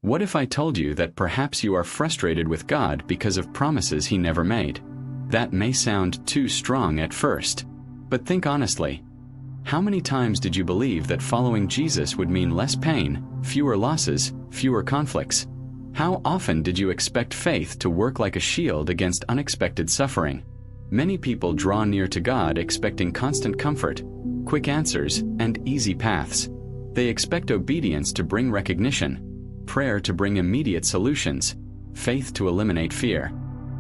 What if I told you that perhaps you are frustrated with God because of promises He never made? That may sound too strong at first, but think honestly. How many times did you believe that following Jesus would mean less pain, fewer losses, fewer conflicts? How often did you expect faith to work like a shield against unexpected suffering? Many people draw near to God expecting constant comfort, quick answers, and easy paths. They expect obedience to bring recognition, prayer to bring immediate solutions, faith to eliminate fear.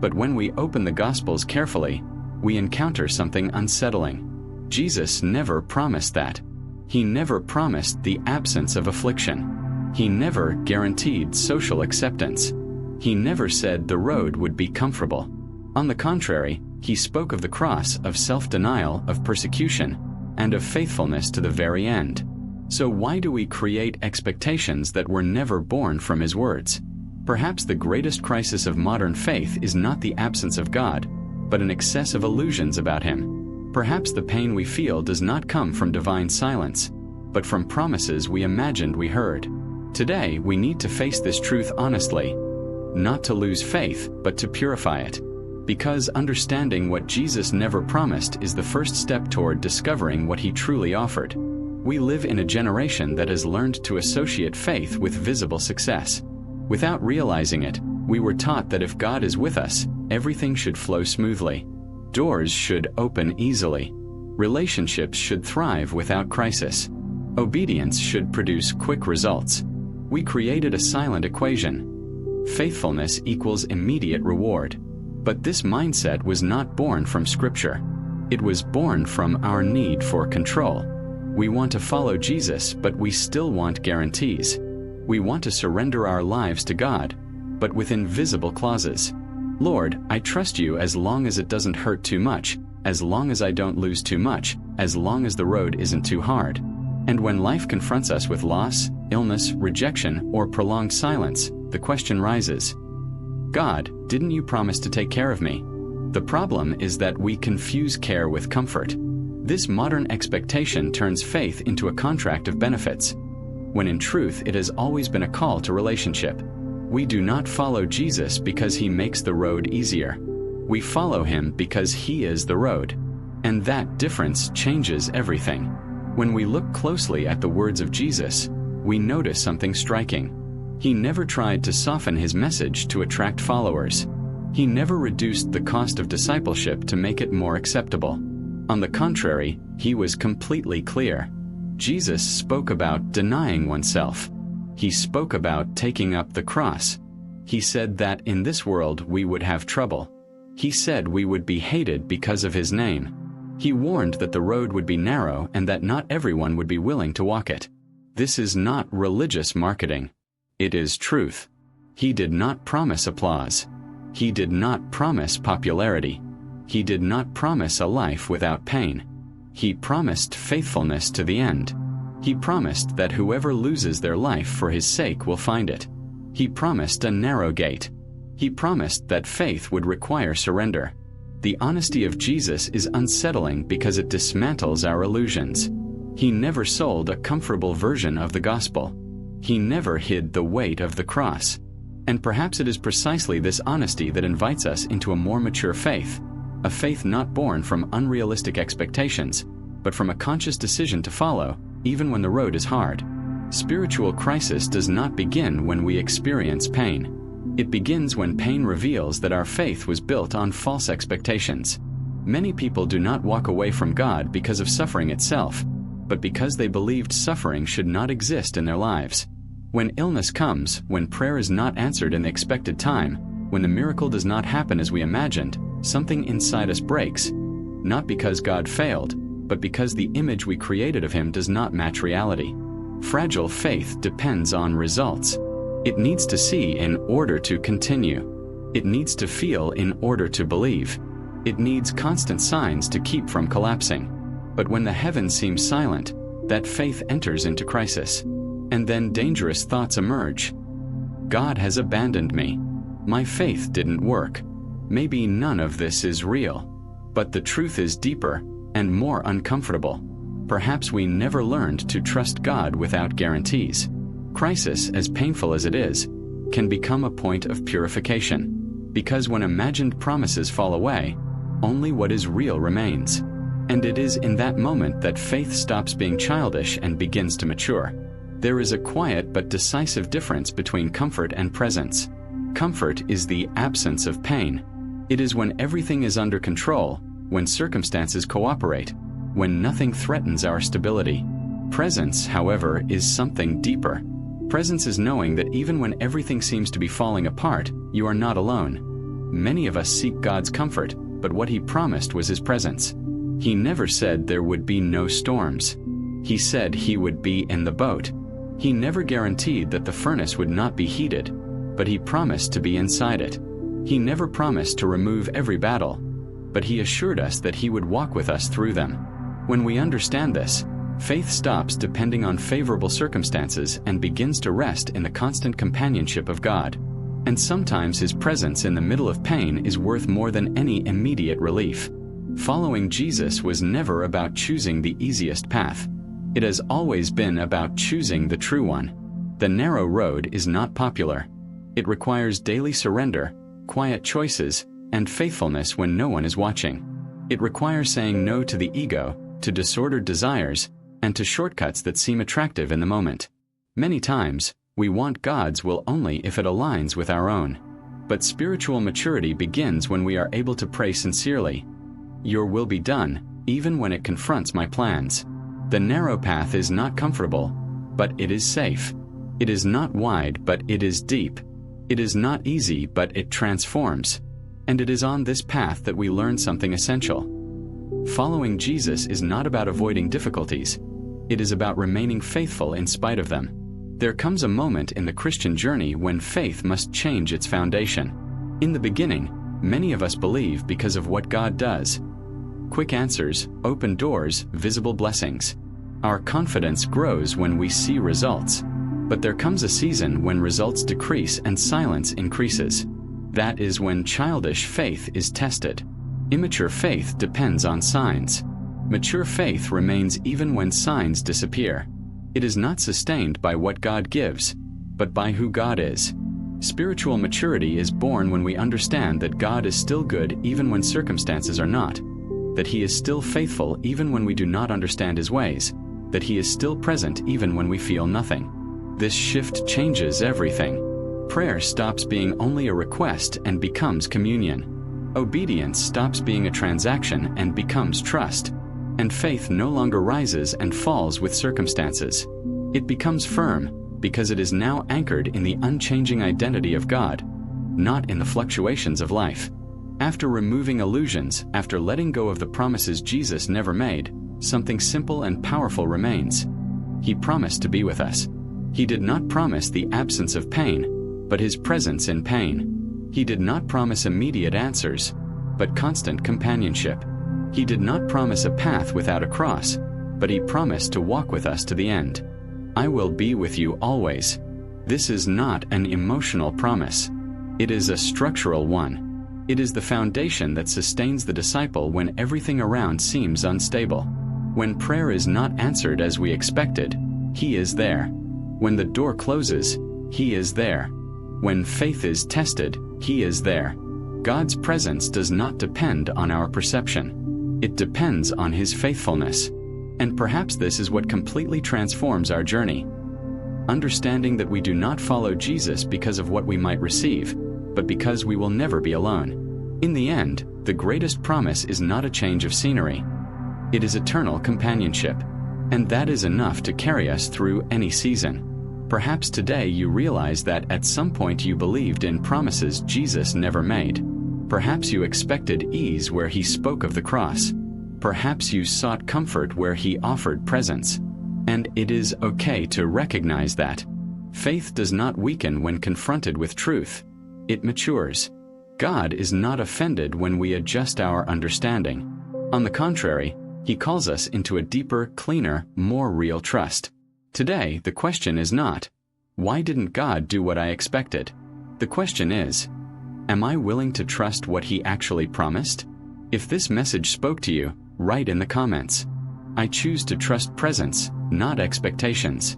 But when we open the Gospels carefully, we encounter something unsettling. Jesus never promised that. He never promised the absence of affliction. He never guaranteed social acceptance. He never said the road would be comfortable. On the contrary, He spoke of the cross, of self-denial, of persecution, and of faithfulness to the very end. So why do we create expectations that were never born from His words? Perhaps the greatest crisis of modern faith is not the absence of God, but an excess of illusions about Him. Perhaps the pain we feel does not come from divine silence, but from promises we imagined we heard. Today, we need to face this truth honestly, not to lose faith, but to purify it. Because understanding what Jesus never promised is the first step toward discovering what He truly offered. We live in a generation that has learned to associate faith with visible success. Without realizing it, we were taught that if God is with us, everything should flow smoothly. Doors should open easily. Relationships should thrive without crisis. Obedience should produce quick results. We created a silent equation. Faithfulness equals immediate reward. But this mindset was not born from Scripture. It was born from our need for control. We want to follow Jesus, but we still want guarantees. We want to surrender our lives to God, but with invisible clauses. Lord, I trust You as long as it doesn't hurt too much, as long as I don't lose too much, as long as the road isn't too hard. And when life confronts us with loss, illness, rejection, or prolonged silence, the question rises, God, didn't You promise to take care of me? The problem is that we confuse care with comfort. This modern expectation turns faith into a contract of benefits, when in truth it has always been a call to relationship. We do not follow Jesus because He makes the road easier. We follow Him because He is the road. And that difference changes everything. When we look closely at the words of Jesus, we notice something striking. He never tried to soften His message to attract followers. He never reduced the cost of discipleship to make it more acceptable. On the contrary, He was completely clear. Jesus spoke about denying oneself. He spoke about taking up the cross. He said that in this world we would have trouble. He said we would be hated because of His name. He warned that the road would be narrow and that not everyone would be willing to walk it. This is not religious marketing. It is truth. He did not promise applause. He did not promise popularity. He did not promise a life without pain. He promised faithfulness to the end. He promised that whoever loses their life for His sake will find it. He promised a narrow gate. He promised that faith would require surrender. The honesty of Jesus is unsettling because it dismantles our illusions. He never sold a comfortable version of the gospel. He never hid the weight of the cross. And perhaps it is precisely this honesty that invites us into a more mature faith, a faith not born from unrealistic expectations, but from a conscious decision to follow, even when the road is hard. Spiritual crisis does not begin when we experience pain. It begins when pain reveals that our faith was built on false expectations. Many people do not walk away from God because of suffering itself, but because they believed suffering should not exist in their lives. When illness comes, when prayer is not answered in the expected time, when the miracle does not happen as we imagined, something inside us breaks, not because God failed, but because the image we created of Him does not match reality. Fragile faith depends on results. It needs to see in order to continue. It needs to feel in order to believe. It needs constant signs to keep from collapsing. But when the heavens seem silent, that faith enters into crisis. And then dangerous thoughts emerge. God has abandoned me. My faith didn't work. Maybe none of this is real. But the truth is deeper and more uncomfortable. Perhaps we never learned to trust God without guarantees. Crisis, as painful as it is, can become a point of purification, because when imagined promises fall away, only what is real remains. And it is in that moment that faith stops being childish and begins to mature. There is a quiet but decisive difference between comfort and presence. Comfort is the absence of pain. It is when everything is under control, when circumstances cooperate, when nothing threatens our stability. Presence, however, is something deeper. Presence is knowing that even when everything seems to be falling apart, you are not alone. Many of us seek God's comfort, but what He promised was His presence. He never said there would be no storms. He said He would be in the boat. He never guaranteed that the furnace would not be heated, but He promised to be inside it. He never promised to remove every battle, but He assured us that He would walk with us through them. When we understand this, faith stops depending on favorable circumstances and begins to rest in the constant companionship of God. And sometimes His presence in the middle of pain is worth more than any immediate relief. Following Jesus was never about choosing the easiest path. It has always been about choosing the true one. The narrow road is not popular. It requires daily surrender, quiet choices, and faithfulness when no one is watching. It requires saying no to the ego, to disordered desires, and to shortcuts that seem attractive in the moment. Many times, we want God's will only if it aligns with our own. But spiritual maturity begins when we are able to pray sincerely, "Your will be done," even when it confronts my plans. The narrow path is not comfortable, but it is safe. It is not wide, but it is deep. It is not easy, but it transforms. And it is on this path that we learn something essential. Following Jesus is not about avoiding difficulties. It is about remaining faithful in spite of them. There comes a moment in the Christian journey when faith must change its foundation. In the beginning, many of us believe because of what God does. Quick answers, open doors, visible blessings. Our confidence grows when we see results. But there comes a season when results decrease and silence increases. That is when childish faith is tested. Immature faith depends on signs. Mature faith remains even when signs disappear. It is not sustained by what God gives, but by who God is. Spiritual maturity is born when we understand that God is still good even when circumstances are not, that He is still faithful even when we do not understand His ways, that He is still present even when we feel nothing. This shift changes everything. Prayer stops being only a request and becomes communion. Obedience stops being a transaction and becomes trust. And faith no longer rises and falls with circumstances. It becomes firm because it is now anchored in the unchanging identity of God, not in the fluctuations of life. After removing illusions, after letting go of the promises Jesus never made, something simple and powerful remains. He promised to be with us. He did not promise the absence of pain, but His presence in pain. He did not promise immediate answers, but constant companionship. He did not promise a path without a cross, but He promised to walk with us to the end. "I will be with you always." This is not an emotional promise. It is a structural one. It is the foundation that sustains the disciple when everything around seems unstable. When prayer is not answered as we expected, He is there. When the door closes, He is there. When faith is tested, He is there. God's presence does not depend on our perception. It depends on His faithfulness. And perhaps this is what completely transforms our journey. Understanding that we do not follow Jesus because of what we might receive, but because we will never be alone. In the end, the greatest promise is not a change of scenery. It is eternal companionship. And that is enough to carry us through any season. Perhaps today you realize that at some point you believed in promises Jesus never made. Perhaps you expected ease where He spoke of the cross. Perhaps you sought comfort where He offered presence. And it is okay to recognize that. Faith does not weaken when confronted with truth. It matures. God is not offended when we adjust our understanding. On the contrary, He calls us into a deeper, cleaner, more real trust. Today, the question is not, "Why didn't God do what I expected?" The question is, am I willing to trust what He actually promised? If this message spoke to you, write in the comments. I choose to trust presence, not expectations.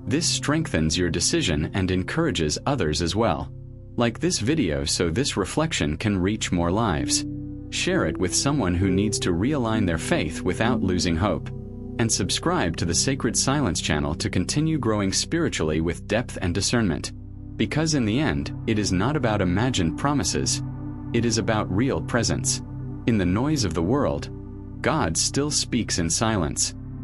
This strengthens your decision and encourages others as well. Like this video so this reflection can reach more lives. Share it with someone who needs to realign their faith without losing hope. And subscribe to the Sacred Silence channel to continue growing spiritually with depth and discernment. Because in the end, it is not about imagined promises. It is about real presence. In the noise of the world, God still speaks in silence.